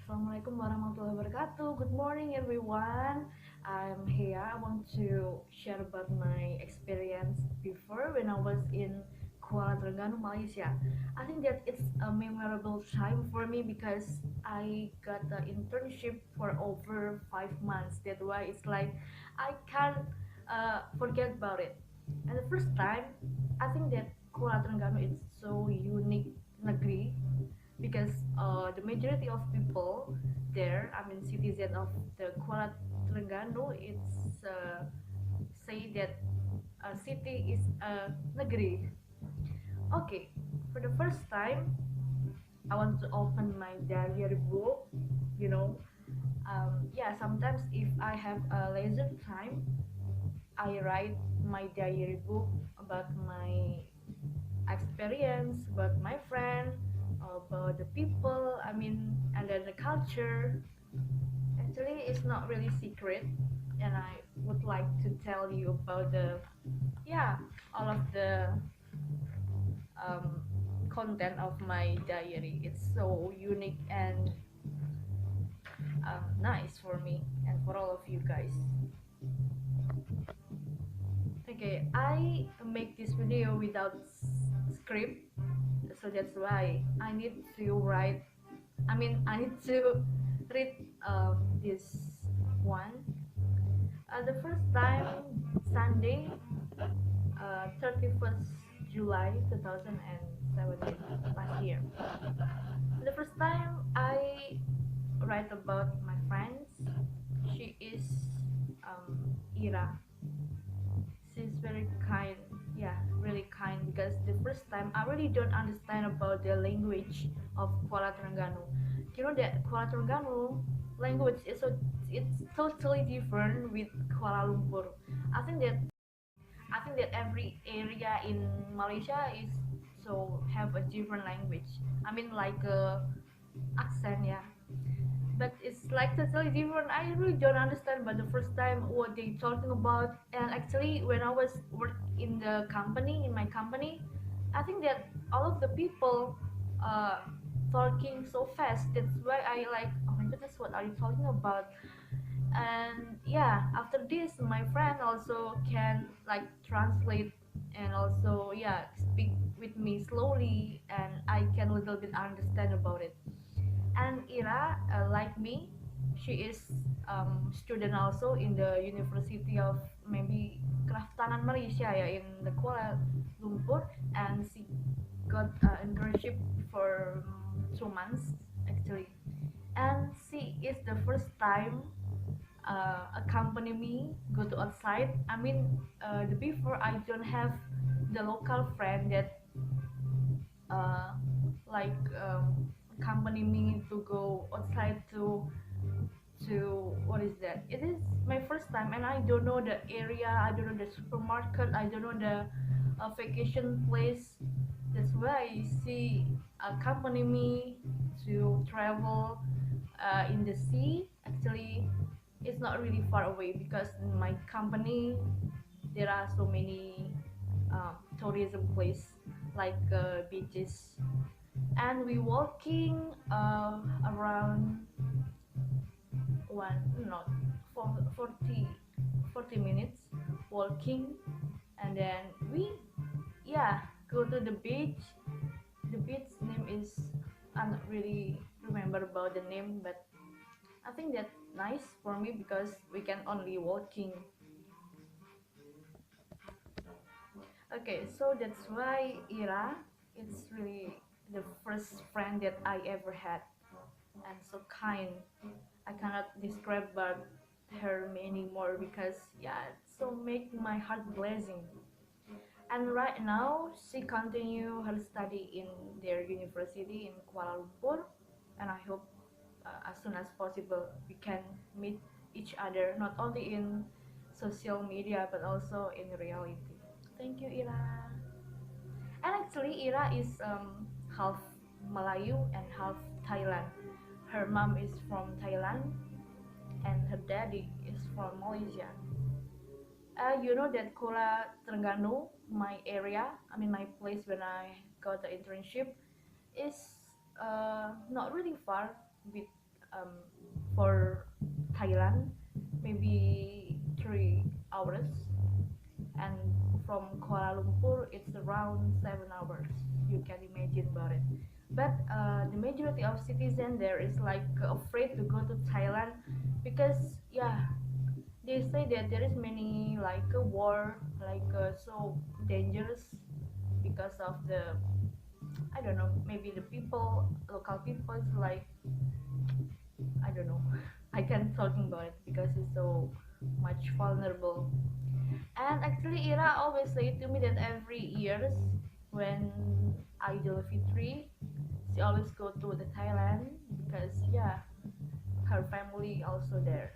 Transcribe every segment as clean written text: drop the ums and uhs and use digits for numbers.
Assalamualaikum warahmatullahi wabarakatuh. Good morning, everyone. I'm here. I want to share about my experience before when I was in Kuala Terengganu, Malaysia. I think that it's a memorable time for me because I got the internship for over 5 months. That's why it's like I can't forget about it. And the first time, I think that Kuala Terengganu is so unique negeri because the majority of people there, I mean citizen of the Kuala Terengganu, it's say that a city is a negeri. Okay, for the first time, I want to open my diary book. You know, yeah. Sometimes if I have a leisure time, I write my diary book about my experience, about my friend, about the people, I mean, and then the culture. Actually, it's not really secret, and I would like to tell you about the, yeah, all of the um, content of my diary. It's so unique and nice for me and for all of you guys. Okay, I make this video without script, so that's why I need to write. I mean, I need to read this one. The first time, Sunday, 31st July 2017, last year. The first time I write about my friends, she is Ira. She's very kind, yeah, really kind, because the first time I really don't understand about the language of Kuala Terengganu. You know that Kuala Terengganu language is so, it's totally different with Kuala Lumpur. I think that I think that every area in Malaysia is so have a different language. I mean like accent, yeah, but it's like totally different. I really don't understand but the first time what they talking about. And actually when I was work in the company, in my company, I think that all of the people uh talking so fast. That's why I like, oh my goodness, what are you talking about? And yeah, after this my friend also can like translate and also, yeah, speak with me slowly and I can little bit understand about it. And Ira, like me, she is student also in the University of maybe Kraftanan Malaysia, ya, in the Kuala Lumpur, and she got internship for 2 months actually. And she is the first time accompany me go to outside. I mean, the before I don't have the local friend that uh, like accompany me to go outside to what is that? It is my first time, and I don't know the area. I don't know the supermarket. I don't know the vacation place. That's why she accompany me to travel in the sea. Actually, it's not really far away because in my company there are so many tourism place like beaches, and we walking around one not for 40 minutes walking. And then we, yeah, go to the beach. The beach name is, I'm not really remember about the name, but I think that nice for me because we can only walking. Okay, so that's why Ira, it's really the first friend that I ever had, and so kind. I cannot describe but her anymore because, yeah, it so make my heart blessing. And right now she continue her study in their university in Kuala Lumpur, and I hope as soon as possible we can meet each other not only in social media but also in reality. Thank you, Ira. And actually, Ira is half Melayu and half Thailand. Her mom is from Thailand and her daddy is from Malaysia. You know that Kuala Terengganu, my area, I mean my place when I got the internship, is not really far with um, for Thailand, maybe 3 hours, and from Kuala Lumpur it's around 7 hours. You can imagine about it. But the majority of citizens there is like afraid to go to Thailand because yeah, they say that there is many like a war, like so dangerous because of the, I don't know, maybe the people, local people is like, I don't know. I can't talking about it because it's so much vulnerable. And actually, Ira always say to me that every years when Idul Fitri, she always go to the Thailand because yeah, her family also there.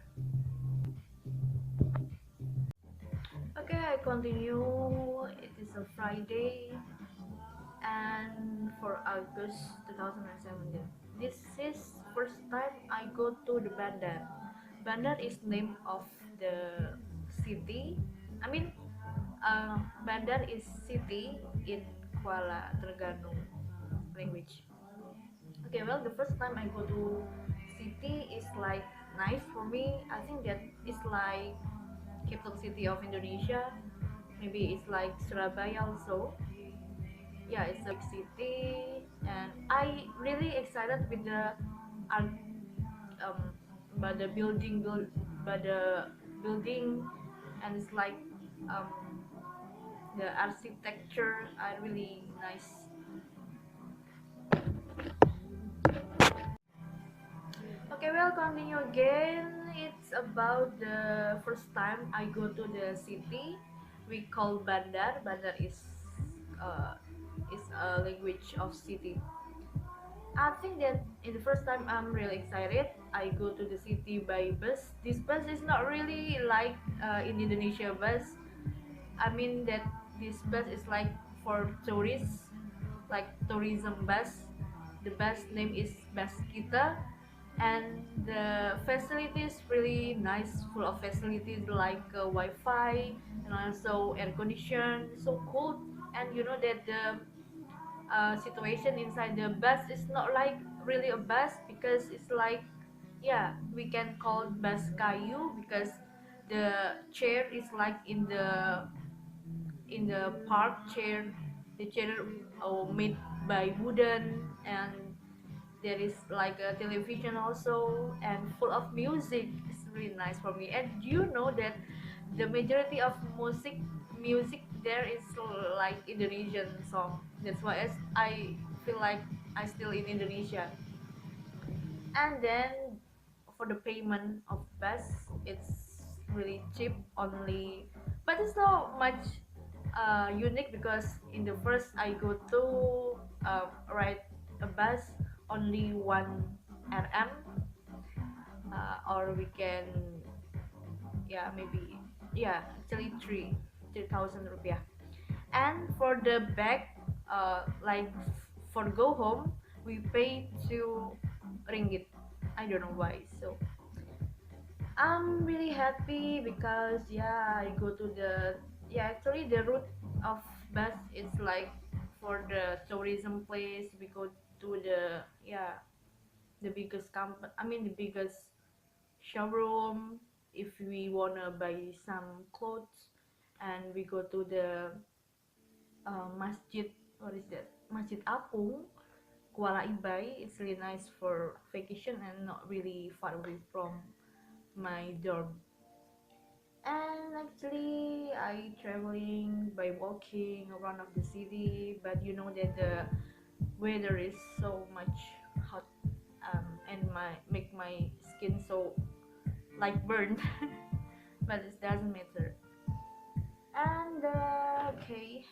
Okay, I continue. It is a Friday, and for August 2017. This is first time I go to the Bandar. Bandar is name of the city. I mean, Bandar is city in Kuala Terengganu language. Okay, well, the first time I go to city is like nice for me. I think that it's like capital city of Indonesia. Maybe it's like Surabaya also. Yeah, it's a big city, and I really excited with the art, by the by the building, and it's like um, the architecture are really nice. Okay, well, continue again. It's about the first time I go to the city. We call Bandar. Bandar uh, is a language of city. I think that in the first time I'm really excited. I go to the city by bus. This bus is not really like in Indonesia bus. I mean that this bus is like for tourists, like tourism bus. The bus name is Bus Kita, and the facilities really nice, full of facilities like Wi-Fi and also air condition, so cool. And you know that the situation inside the bus is not like really a bus because it's like, yeah, we can call bus kayu because the chair is like in the park chair. The chair made by wooden, and there is like a television also and full of music. It's really nice for me. And you know that the majority of music there is like Indonesian song. That's why I feel like I still in Indonesia. And then for the payment of bus, it's really cheap only, but it's not much unique because in the first I go to ride a bus only 1 rm, or we can, yeah, maybe, yeah, actually 3,000 rupiah. And for the back, like for go home, we pay 2 ringgit. I don't know why. So I'm really happy because yeah, I go to the, yeah, actually the route of bus is like for the tourism place. We go to the, yeah, the biggest I mean the biggest showroom if we wanna buy some clothes, and we go to the masjid. What is that? Masjid Apung, Kuala Ibai. It's really nice for vacation and not really far away from my dorm. And actually, I traveling by walking around of the city, but you know that the weather is so much hot, and my make my skin so like burned, but it doesn't matter. And okay,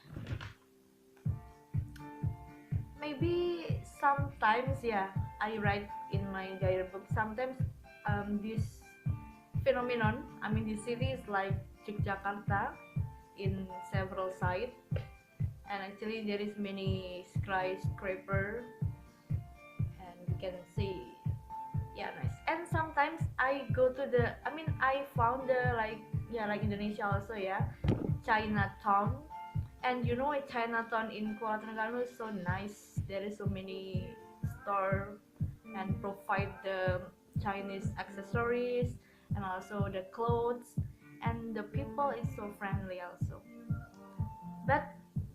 maybe sometimes, yeah, I write in my diary book. Sometimes this phenomenon, I mean, the city is like Yogyakarta in several sides, and actually there is many skyscraper, and we can see, yeah, nice. And sometimes I go to the, I mean, I found the like, yeah, like Indonesia also, yeah, Chinatown. And you know, Chinatown in Kuala Terengganu is so nice. There is so many store and provide the Chinese accessories and also the clothes, and the people is so friendly also. But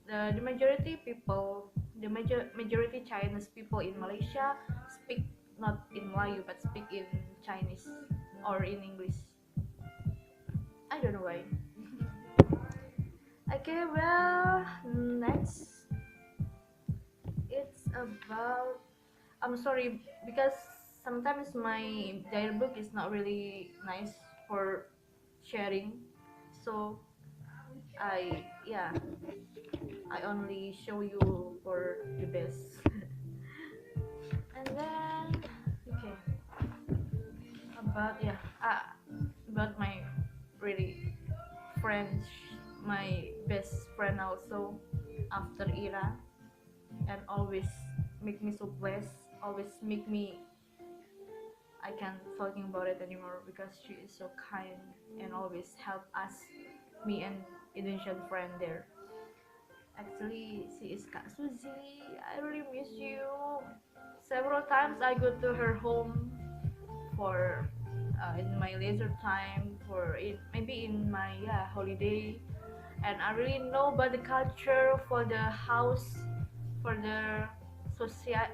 the majority people, majority Chinese people in Malaysia speak not in Melayu but speak in Chinese or in English. I don't know why. Okay, well, next it's about, I'm sorry because sometimes my diary book is not really nice for sharing, so yeah, I only show you for the best. And then okay, about yeah, about my really friends, my best friend also after Ira, and always make me so blessed, always make me I can't talking about it anymore because she is so kind and always help us, me and Indonesian friend there. Actually, she is Kak Suzy. I really miss you. Several times I go to her home for in my leisure time, for in maybe in my holiday, and I really know about the culture for the house, for the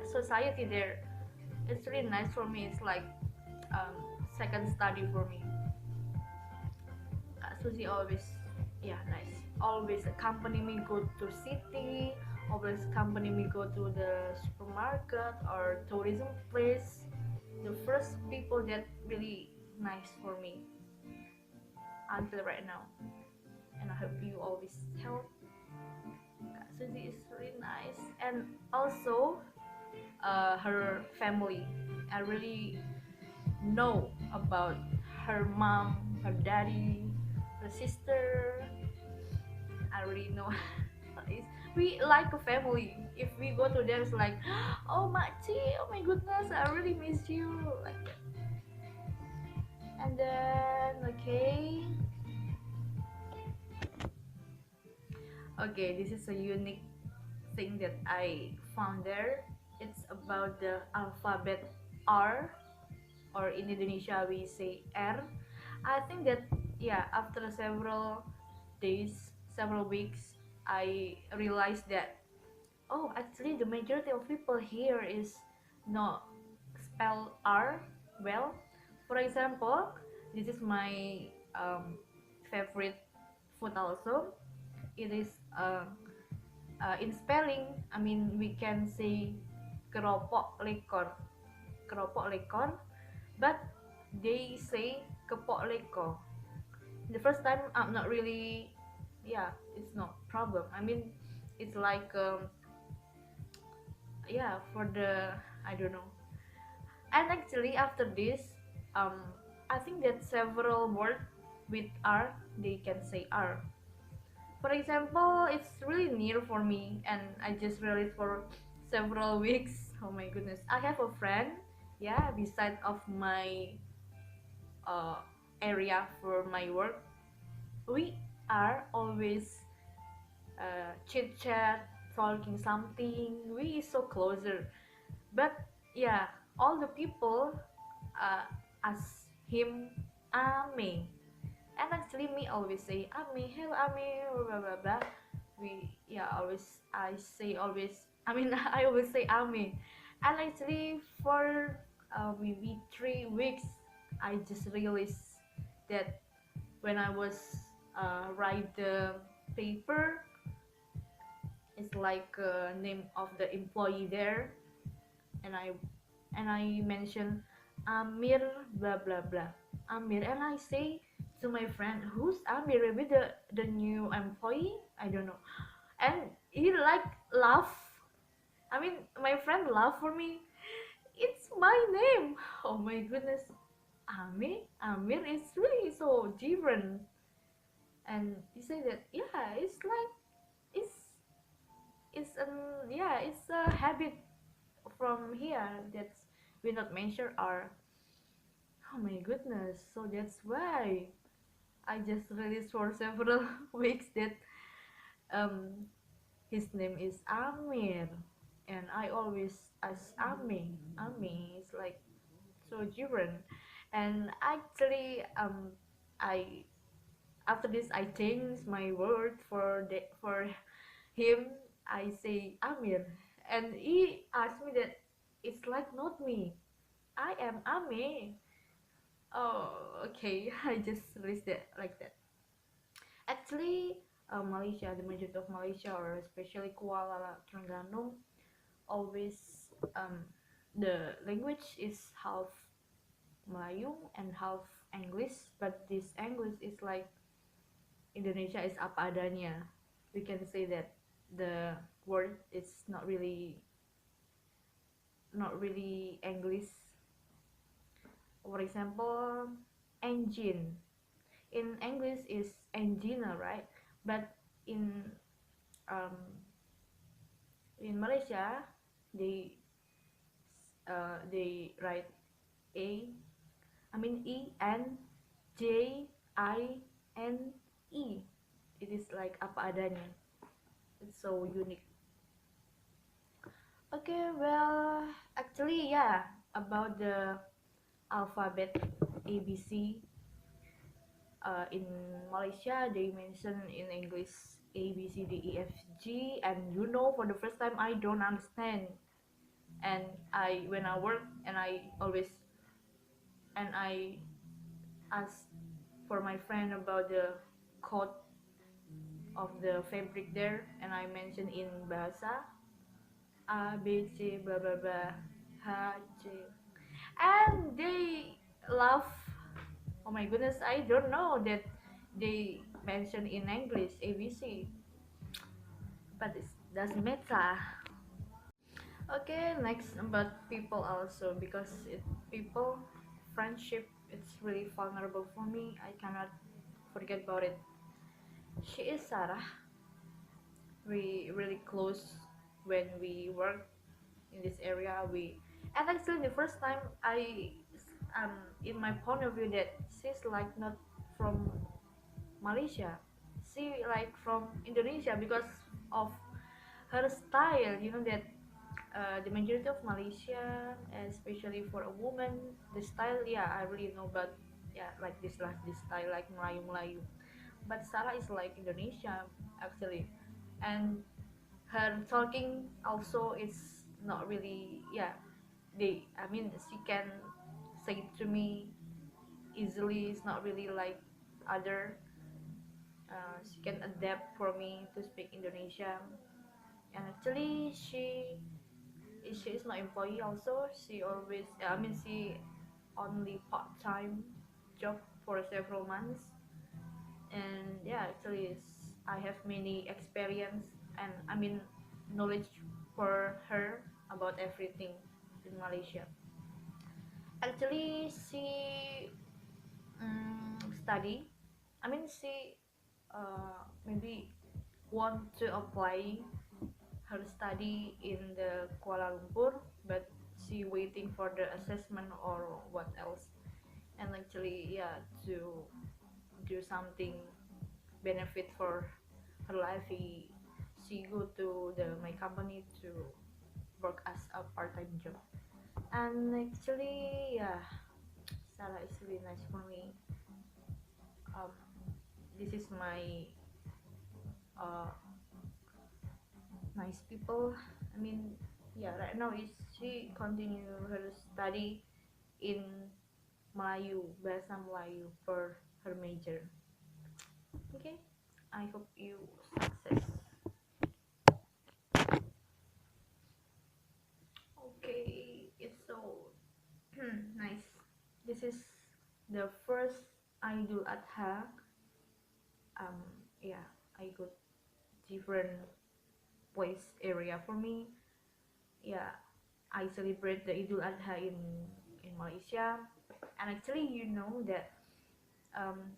society there. It's really nice for me. It's like um, second study for me. Susie always, yeah, nice. Always accompany me go to city. Always accompany me go to the supermarket or tourism place. The first people that really nice for me until right now. And I hope you always help. Susie is really nice. And also her family. I really know about her mom, her daddy, her sister. I already know. We like a family. If we go to them, it's like, oh Machi, oh my goodness, I really miss you. Like that. And then okay, this is a unique thing that I found there. It's about the alphabet R, or in Indonesia we say R. I think that yeah, after several days, several weeks, I realized that oh, actually the majority of people here is not spell R well. For example, this is my favorite food also. It is in spelling. I mean, we can say keropok lekor, keropok lekor, but they say kepok leko. The first time I'm not really, yeah, it's not problem. I mean, it's like yeah, for the I don't know. And actually after this, um I think that several words with R they can say R. For example, it's really near for me and I just realized for several weeks. Oh my goodness, I have a friend, yeah, beside of my uh, area for my work. We are always chit chat, talking something. We is so closer. But yeah, all the people ask him Ame, and actually me always say Ame, hello Ame, blah blah blah. We yeah always I say always. I mean I always say Ame, and actually for maybe 3 weeks I just realized that when I was write the paper, it's like name of the employee there, and I mention Amir blah blah blah Amir, and I say to my friend, who's Amir? Maybe the new employee, I don't know. And he like laugh. I mean, my friend laugh for me. It's my name. Oh my goodness, Amir is really so different. And he said that yeah, it's like it's it's a habit from here that we not mention our. Oh my goodness, so that's why I just released for several weeks that um his name is Amir, and I always ask Ami. Ami is like so different. And actually, I after this I changed my word for him. I say Amir, and he asked me that it's like not me. I am Amir. Oh, okay. I just list it like that. Actually, Malaysia, the majority of Malaysia, or especially Kuala Terengganu, always um, the language is half Melayu and half English, but this English is like Indonesia is apa adanya. We can say that the word is not really English. For example, engine in English is engineer, right? But in um, in Malaysia, they they write a I mean ENJINE. It is like apa adanya. It's so unique. Okay, well, actually, yeah, about the alphabet ABC. In Malaysia, they mention in English A B C D E F G, and for the first time I don't understand. And I when I work, and I ask for my friend about the code of the fabric there, and I mention in bahasa A B C blah blah blah H C, and they laugh. Oh my goodness, I don't know that they mention in English ABC, but it doesn't matter. Okay, next about people also, because people friendship, it's really vulnerable for me. I cannot forget about it. She is Sarah. We really close when we work in this area. And actually the first time um in my point of view that she's like not from Malaysia, she like from Indonesia, because of her style. That the majority of Malaysia, especially for a woman, the style, yeah, I really know, but yeah, like this style like Melayu Melayu. But Sarah is like Indonesia actually, and her talking also is not really, yeah, I mean, she can say it to me easily. It's not really like other. She can adapt for me to speak Indonesia. And actually she is my employee also. She always, I mean, she only part-time job for several months. And yeah, actually I have many experience, and I mean knowledge for her about everything in Malaysia. Actually she study, I mean she maybe want to apply her study in the Kuala Lumpur, but she waiting for the assessment or what else. And actually, yeah, to do something benefit for her life, she go to my company to work as a part-time job. And actually, yeah, Sarah is really nice for me. um, this is my uh, nice people. I mean, yeah, right now is she continue her study in Melayu, bahasa Melayu for her major. Okay, I hope you success. Okay, it's so nice. This is the first Idul Adha. Um, yeah, I got different place area for me. Yeah, I celebrate the Idul Adha in Malaysia. And actually, that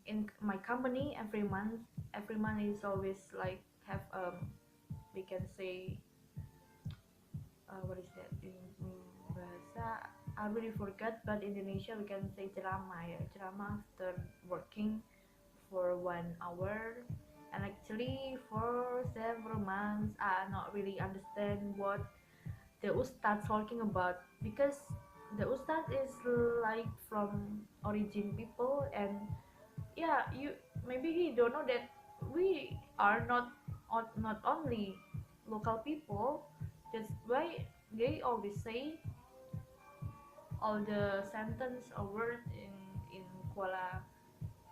in my company every month is always like have we can say, what is that in bahasa, I really forgot, but Indonesia we can say ceramah, ya, ceramah after working for 1 hour. And actually for several months I not really understand what the ustad talking about, because the ustad is like from origin people, and yeah, you maybe he don't know that we are not only local people. That's why they always say all the sentence or word in Kuala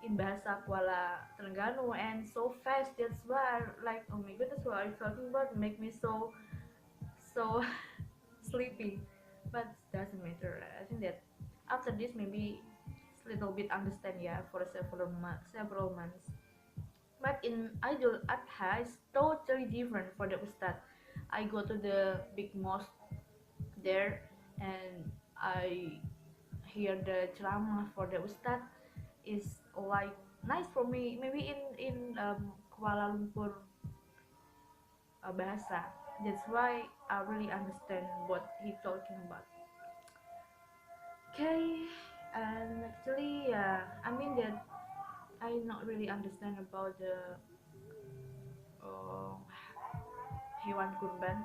in bahasa Kuala Terengganu and so fast. That's why like, oh my goodness, what are you talking about? Make me so sleepy. But doesn't matter. I think that after this maybe it's little bit understand, yeah, for several months. But in Idul Adha it's totally different for the Ustad. I go to the big mosque there, and I hear the ceramah for the Ustad is like nice for me. Maybe in Kuala Lumpur bahasa. That's why I really understand what he talking about. Okay, and actually, yeah, I mean that I not really understand about the uh, hewan kurban,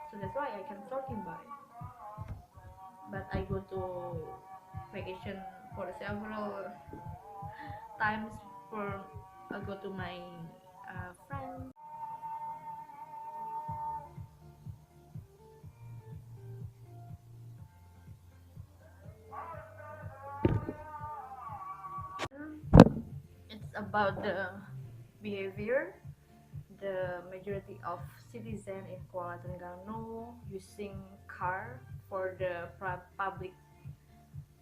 so that's why I can talking about it. But I go to vacation for several times for I go to my friend. It's about the behavior. The majority of citizens in Kuala Terengganu using car for the public.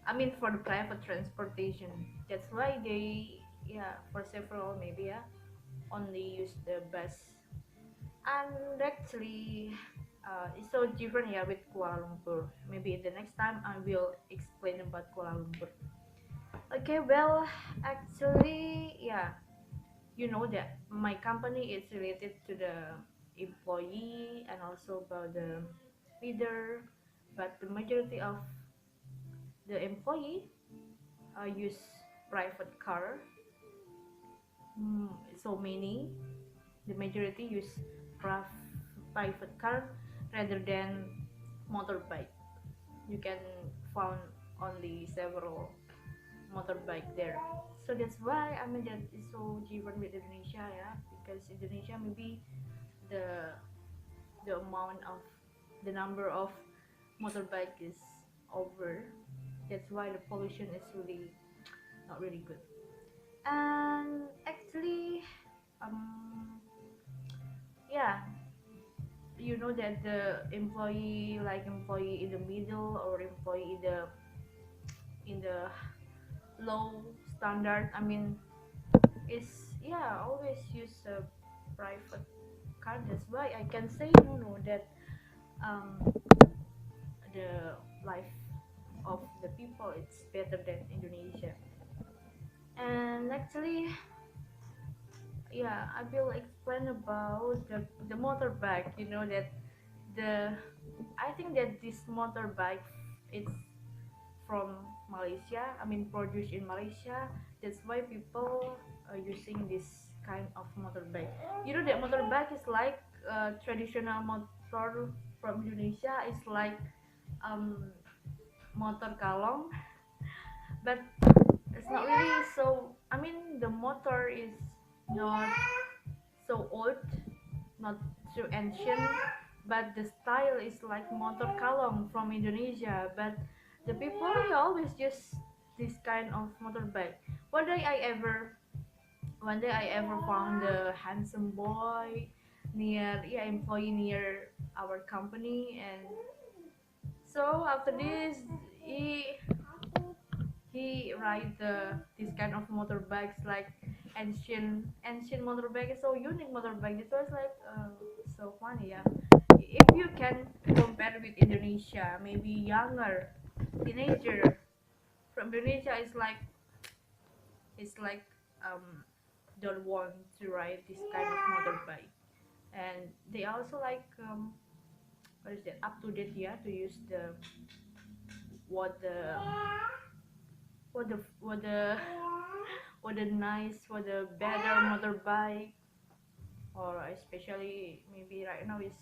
I mean for the private transportation. That's why they, yeah, for several maybe, yeah, only use the bus. And actually, it's so different, yeah, with Kuala Lumpur. Maybe the next time I will explain about Kuala Lumpur. Okay, well, actually, yeah, you know that my company is related to the employee and also about the leader, but the majority of the employee use private car. So many, the majority use private car rather than motorbike. You can find only several motorbike there. So that's why I mean that is so different with Indonesia, yeah, because Indonesia maybe the the amount of the number of motorbike is over. That's why the pollution is really not really good. And actually, um, yeah, you know that the employee, like employee in the middle or employee in the low standard, I mean, is, yeah, always use a private car. That's why I can say no that um the life of the people it's better than Indonesia. And actually, yeah, I will explain about the motorbike. You know that the I think that this motorbike it's from Malaysia. I mean, produced in Malaysia. That's why people are using this kind of motorbike. You know that motorbike is like traditional motor from Indonesia. It's like um, motor kalong, but it's not really so. I mean, the motor is not so old, not so ancient, but the style is like motor kalong from Indonesia. But the people they always use this kind of motorbike. One day I ever, one day I ever found a handsome boy near, yeah, employee near our company, and so after this he ride this kind of motorbikes like ancient motorbike. Is so unique motorbike. It was like so funny, yeah. If you can compare with Indonesia, maybe younger teenager from Indonesia is like, it's like don't want to ride this kind of motorbike, and they also like what is that, up to date, yeah, to use the what the what the what the nice, what the better motorbike, or especially maybe right now is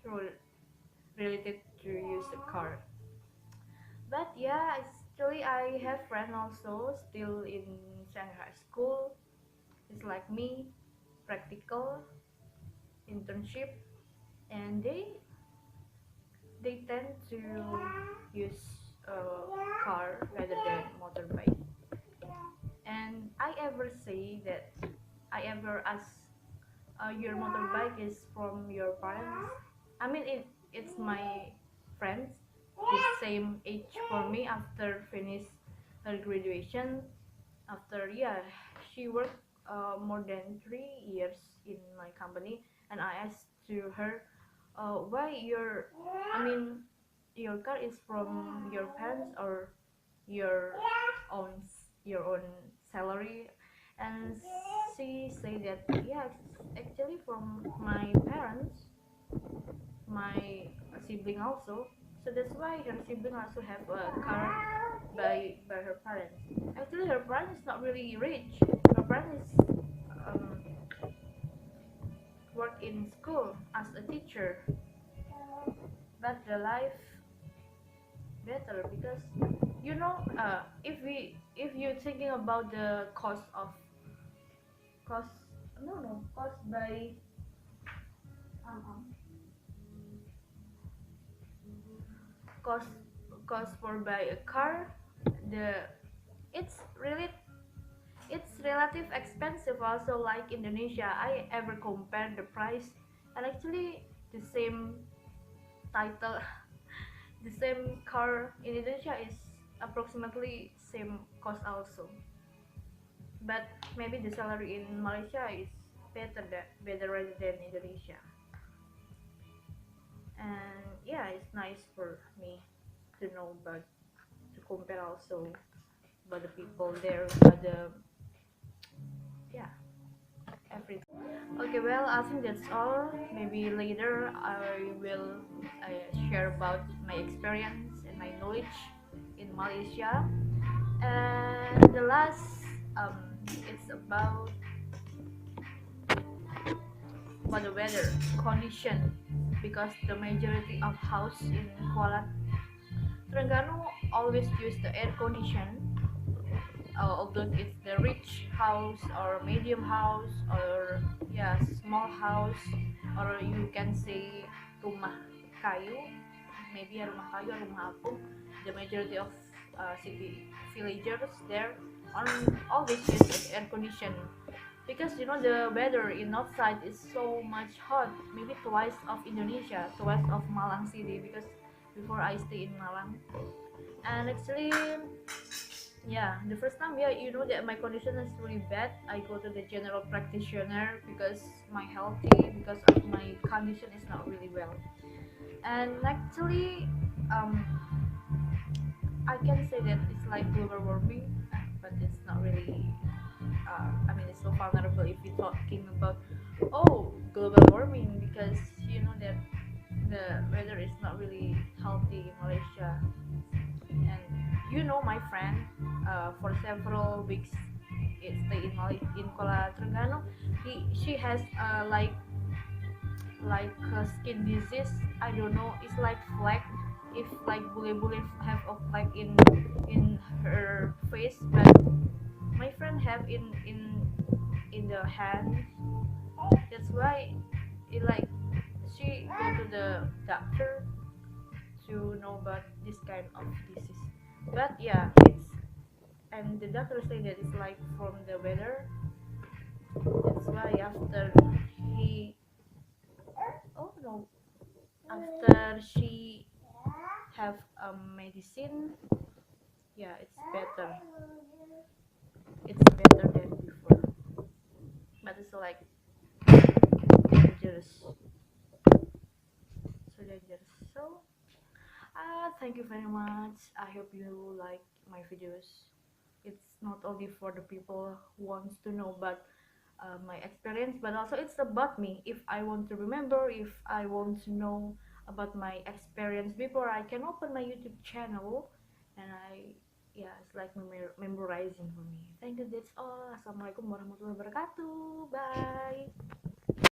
so related to use a car. But yeah, actually I have friends also still in Shanghai school. It's like me, practical, internship, and they tend to use a car rather than motorbike. And I ever say that I ever ask, your motorbike is from your parents? I mean, it's my friends, the same age for me after finish her graduation. After, yeah, she worked more than 3 years in my company, and I asked to her, why I mean, your car is from your parents or your own your own salary, and she said that yeah, it's actually from my parents, my sibling also. So that's why her sibling also have a car by her parents. Actually, her parents is not really rich. Her parents um, work in school as a teacher, but the life better because if you're thinking about the cost cost by um, cost cost for buy a car, the it's really it's relative expensive also like Indonesia. I ever compare the price, and actually the same title the same car in Indonesia is approximately same cost also, but maybe the salary in Malaysia is better rather than Indonesia. And yeah, it's nice for me to know about, to compare also about the people there, about the, yeah, everything. Okay, well, I think that's all. Maybe later I will share about my experience and my knowledge in Malaysia. And the last, it's about the weather condition, because the majority of house in Kuala Terengganu always use the air condition, although it's the rich house or medium house or yeah small house, or you can say rumah kayu, maybe a rumah kayu or rumah apung. The majority of city villagers there on always use air condition, because the weather in outside is so much hot, maybe twice of Indonesia, twice of Malang city, because before I stay in Malang. And actually, yeah, the first time, yeah, that my condition is really bad, I go to the general practitioner because my healthy, because of my condition is not really well. And actually, um I can say that it's like global warming, but it's not really, I mean, it's so vulnerable if you're talking about, oh, global warming, because that the weather is not really healthy in Malaysia. And my friend, for several weeks it stay in Kuala Terengganu. She has like skin disease. I don't know. It's like flag. If like bule-bule have a flag in her face, but my friend have in the hand. That's why it like she go to the doctor to know about this kind of disease. But yeah, it's and the doctor say that it's like from the weather. That's why after he oh no after she have a medicine, yeah, it's better than before, but it's like dangerous, so dangerous. So thank you very much. I hope you like my videos. It's not only for the people who wants to know about my experience, but also it's about me. If I want to remember, if I want to know about my experience before, I can open my YouTube channel, and yeah, it's like memorizing for me. Thank you. That's all. Assalamualaikum warahmatullahi wabarakatuh. Bye.